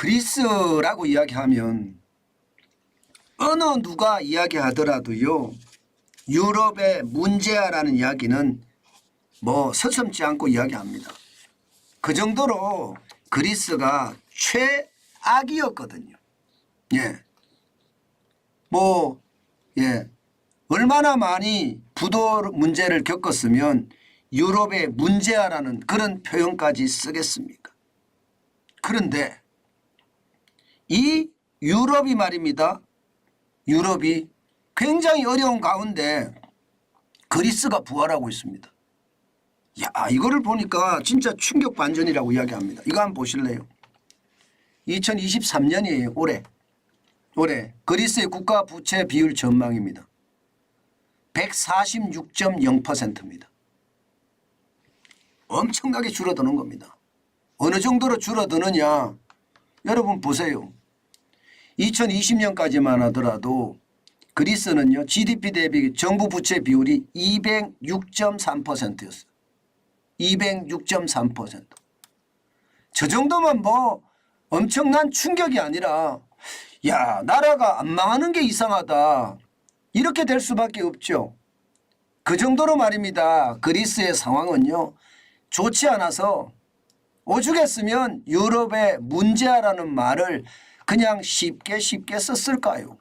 그리스라고 이야기하면 어느 누가 이야기하더라도요. 유럽의 문제야라는 이야기는 뭐 서슴지 않고 이야기합니다. 그 정도로 그리스가 최악이었거든요. 예. 얼마나 많이 부도 문제를 겪었으면 유럽의 문제야라는 그런 표현까지 쓰겠습니까? 그런데 이 유럽이 말입니다. 유럽이 굉장히 어려운 가운데 그리스가 부활하고 있습니다. 야, 이거를 보니까 진짜 충격 반전이라고 이야기합니다. 이거 한번 보실래요? 2023년이에요. 올해 그리스의 국가 부채 비율 전망입니다. 146.0%입니다. 엄청나게 줄어드는 겁니다. 어느 정도로 줄어드느냐? 여러분 보세요. 2020년까지만 하더라도 그리스는요. GDP 대비 정부 부채 비율이 206.3%였어요. 206.3%. 저 정도면 뭐 엄청난 충격이 아니라 야, 나라가 안 망하는 게 이상하다. 이렇게 될 수밖에 없죠. 그 정도로 말입니다. 그리스의 상황은요. 좋지 않아서 오죽했으면 유럽의 문제야라는 말을 그냥 쉽게 썼을까요?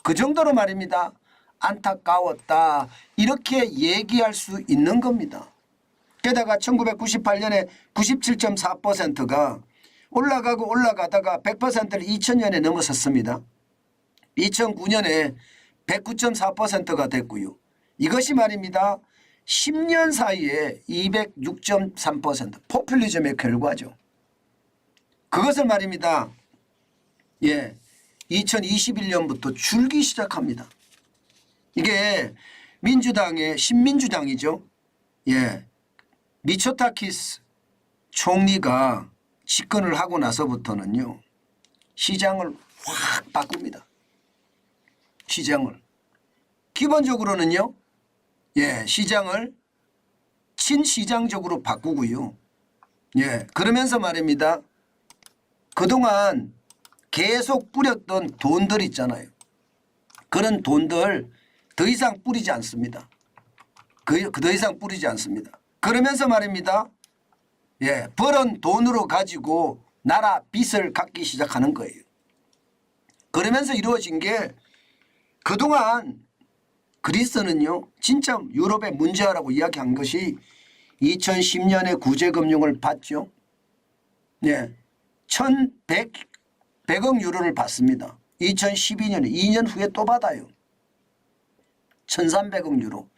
그 정도로 말입니다. 안타까웠다. 이렇게 얘기할 수 있는 겁니다. 게다가 1998년에 97.4%가 올라가고 올라가다가 100%를 2000년에 넘어섰습니다. 2009년에 109.4%가 됐고요. 이것이 말입니다. 10년 사이에 206.3% 포퓰리즘의 결과죠. 그것을 말입니다. 2021년부터 줄기 시작합니다. 이게 민주당의 신민주당이죠. 미초타키스 총리가 집권을 하고 나서부터는요. 시장을 확 바꿉니다. 시장을. 기본적으로는요. 시장을 친시장적으로 바꾸고요. 그러면서 말입니다. 그동안 계속 뿌렸던 돈들 있잖아요. 그런 돈들 더 이상 뿌리지 않습니다. 더 이상 뿌리지 않습니다. 그러면서 말입니다. 벌은 돈으로 가지고 나라 빚을 갚기 시작하는 거예요. 그러면서 이루어진 게 그동안 그리스는요. 진짜 유럽의 문제야라고 이야기한 것이 2010년에 구제금융을 받죠. 1,100억 유로를 받습니다. 2012년에 2년 후에 또 받아요. 1,300억 유로.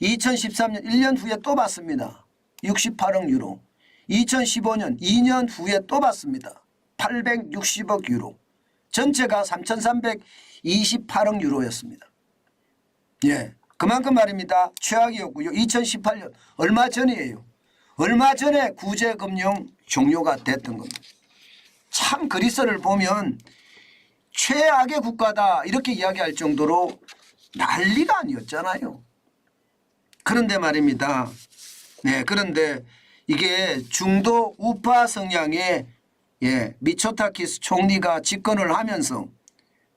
2013년 1년 후에 또 받습니다. 68억 유로. 2015년 2년 후에 또 받습니다. 860억 유로. 전체가 3,328억 유로였습니다. 그만큼 말입니다. 최악이었고요. 2018년 얼마 전이에요. 얼마 전에 구제금융 종료가 됐던 겁니다. 참 그리스를 보면 최악의 국가다 이렇게 이야기할 정도로 난리가 아니었잖아요. 그런데 말입니다. 그런데 이게 중도 우파 성향의 미초타키스 총리가 집권을 하면서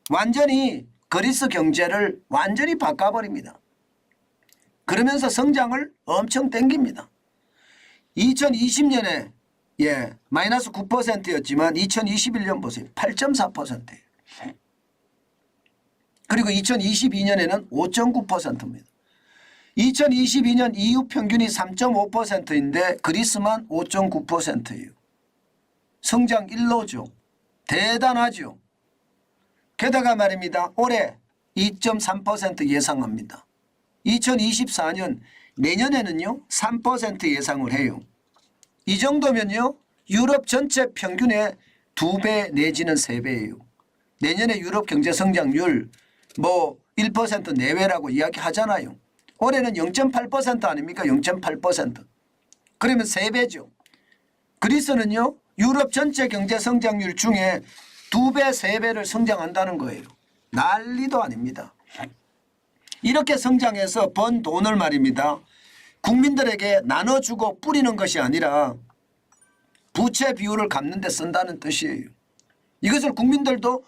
완전히 그리스 경제를 완전히 바꿔버립니다. 그러면서 성장을 엄청 땡깁니다. 2020년에 마이너스 9%였지만 2021년 보세요. 8.4%예요. 그리고 2022년에는 5.9%입니다. 2022년 EU 평균이 3.5%인데 그리스만 5.9%예요. 성장 1로죠. 대단하죠. 게다가 말입니다. 올해 2.3% 예상합니다. 2024년 내년에는요 3% 예상을 해요. 이 정도면요 유럽 전체 평균의 2배 내지는 3배예요. 내년에 유럽 경제 성장률 1% 내외라고 이야기하잖아요. 올해는 0.8% 아닙니까? 0.8%. 그러면 3배죠. 그리스는요 유럽 전체 경제 성장률 중에 2배, 3배를 성장한다는 거예요. 난리도 아닙니다. 이렇게 성장해서 번 돈을 말입니다. 국민들에게 나눠주고 뿌리는 것이 아니라 부채 비율을 갚는 데 쓴다는 뜻이에요. 이것을 국민들도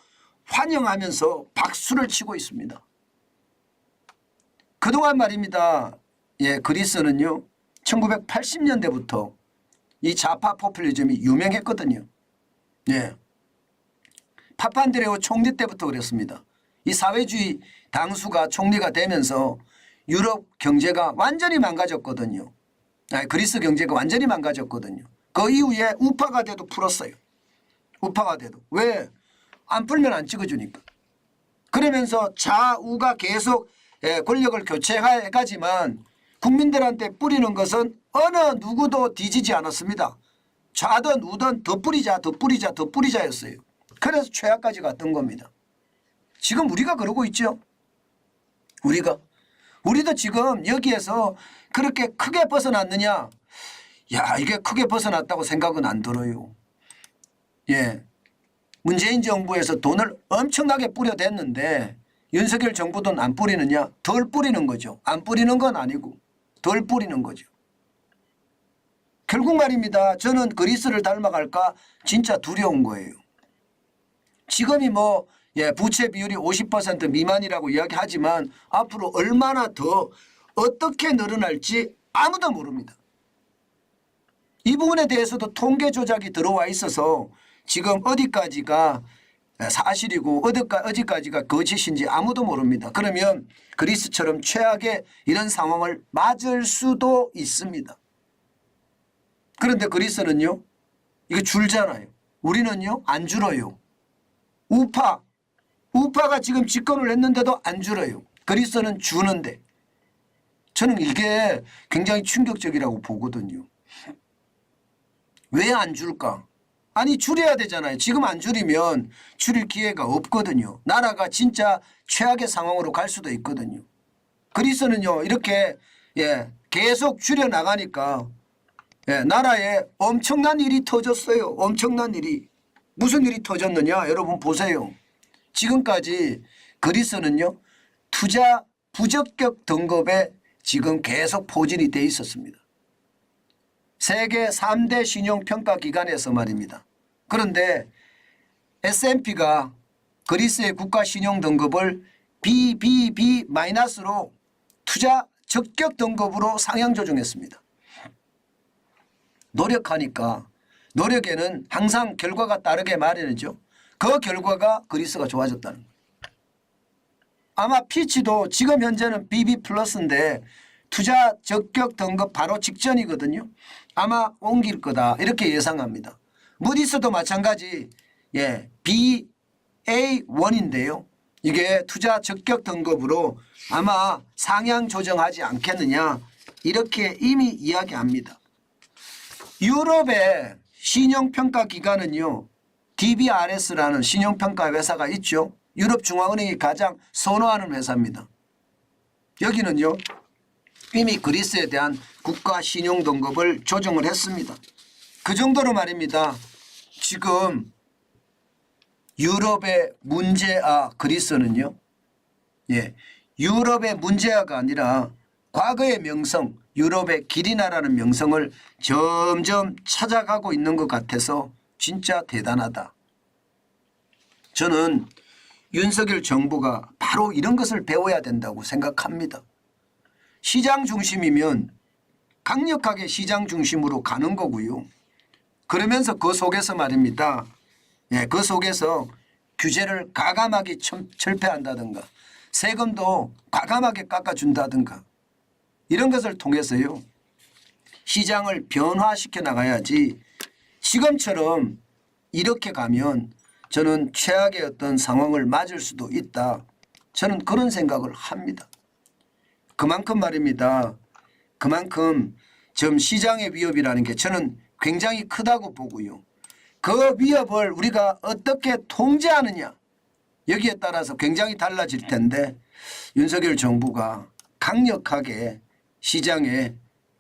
환영하면서 박수를 치고 있습니다. 그동안 말입니다. 예, 그리스는요 1980년대부터 이 좌파 포퓰리즘이 유명했거든요. 예. 파판드레오 총리 때부터 그랬습니다. 이 사회주의 당수가 총리가 되면서 유럽 경제가 완전히 망가졌거든요. 아니, 그리스 경제가 완전히 망가졌거든요. 그 이후에 우파가 돼도 풀었어요. 우파가 돼도. 왜? 안 풀면 안 찍어주니까. 그러면서 좌우가 계속 권력을 교체해가지만 국민들한테 뿌리는 것은 어느 누구도 뒤지지 않았습니다. 좌든 우든 더 뿌리자 더 뿌리자 더 뿌리자였어요. 그래서 최악까지 갔던 겁니다. 지금 우리가 그러고 있죠. 우리도 지금 여기에서 그렇게 크게 벗어났느냐. 야, 이게 크게 벗어났다고 생각은 안 들어요. 예, 문재인 정부에서 돈을 엄청나게 뿌려댔는데 윤석열 정부 돈 안 뿌리느냐. 덜 뿌리는 거죠. 안 뿌리는 건 아니고 덜 뿌리는 거죠. 결국 말입니다. 저는 그리스를 닮아갈까 진짜 두려운 거예요. 지금이 뭐 부채 비율이 50% 미만이라고 이야기하지만 앞으로 얼마나 더 어떻게 늘어날지 아무도 모릅니다. 이 부분에 대해서도 통계 조작이 들어와 있어서 지금 어디까지가 사실이고 어디까지가 거짓인지 아무도 모릅니다. 그러면 그리스처럼 최악의 이런 상황을 맞을 수도 있습니다. 그런데 그리스는요 이거 줄잖아요. 우리는요 안 줄어요. 우파가 지금 집권을 했는데도 안 줄어요. 그리스는 주는데. 저는 이게 굉장히 충격적이라고 보거든요. 왜 안 줄까? 아니 줄여야 되잖아요. 지금 안 줄이면 줄일 기회가 없거든요. 나라가 진짜 최악의 상황으로 갈 수도 있거든요. 그리스는요 이렇게 계속 줄여나가니까 나라에 엄청난 일이 터졌어요. 엄청난 일이. 무슨 일이 터졌느냐 여러분 보세요. 지금까지 그리스는요 투자 부적격 등급에 지금 계속 포진이 돼 있었습니다. 세계 3대 신용평가기관에서 말입니다. 그런데 S&P가 그리스의 국가신용등급을 BBB-로 투자 적격 등급으로 상향 조정했습니다. 노력하니까 노력에는 항상 결과가 따르게 마련이죠. 그 결과가 그리스가 좋아졌다는 거예요. 아마 피치도 지금 현재는 BB 플러스인데 투자 적격 등급 바로 직전이거든요. 아마 옮길 거다 이렇게 예상합니다. 무디스도 마찬가지 BA1인데요. 이게 투자 적격 등급으로 아마 상향 조정하지 않겠느냐 이렇게 이미 이야기합니다. 유럽의 신용평가 기관은요. DBRS라는 신용평가 회사가 있죠. 유럽중앙은행이 가장 선호하는 회사입니다. 여기는요. 이미 그리스에 대한 국가 신용등급을 조정을 했습니다. 그 정도로 말입니다. 지금 유럽의 문제아 그리스는요. 유럽의 문제아가 아니라 과거의 명성 유럽의 길이나라는 명성을 점점 찾아가고 있는 것 같아서 진짜 대단하다. 저는 윤석열 정부가 바로 이런 것을 배워야 된다고 생각합니다. 시장 중심이면 강력하게 시장 중심으로 가는 거고요. 그러면서 그 속에서 말입니다. 그 속에서 규제를 과감하게 철폐한다든가 세금도 과감하게 깎아준다든가 이런 것을 통해서요. 시장을 변화시켜 나가야지 지금처럼 이렇게 가면 저는 최악의 어떤 상황을 맞을 수도 있다. 저는 그런 생각을 합니다. 그만큼 말입니다. 그만큼 지금 시장의 위협이라는 게 저는 굉장히 크다고 보고요. 그 위협을 우리가 어떻게 통제하느냐 여기에 따라서 굉장히 달라질 텐데 윤석열 정부가 강력하게 시장에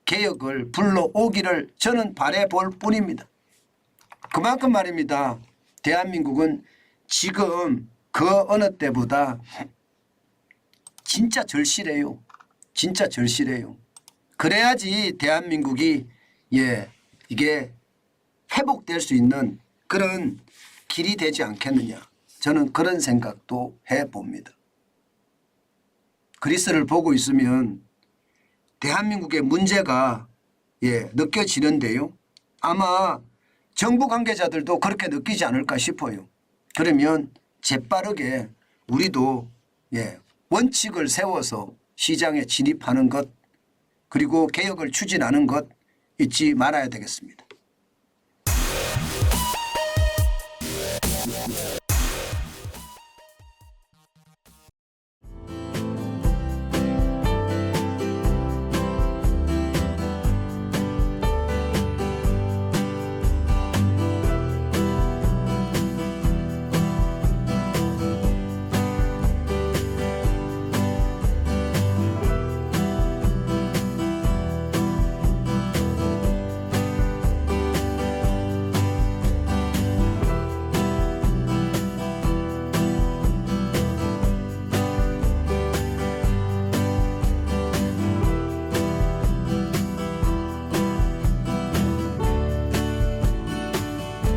개혁을 불러오기를 저는 바라볼 뿐입니다. 그만큼 말입니다. 대한민국은 지금 그 어느 때보다 진짜 절실해요. 진짜 절실해요. 그래야지 대한민국이 이게 회복될 수 있는 그런 길이 되지 않겠느냐. 저는 그런 생각도 해봅니다. 그리스를 보고 있으면 대한민국의 문제가 느껴지는데요. 아마 정부 관계자들도 그렇게 느끼지 않을까 싶어요. 그러면 재빠르게 우리도 원칙을 세워서 시장에 진입하는 것 그리고 개혁을 추진하는 것 잊지 말아야 되겠습니다.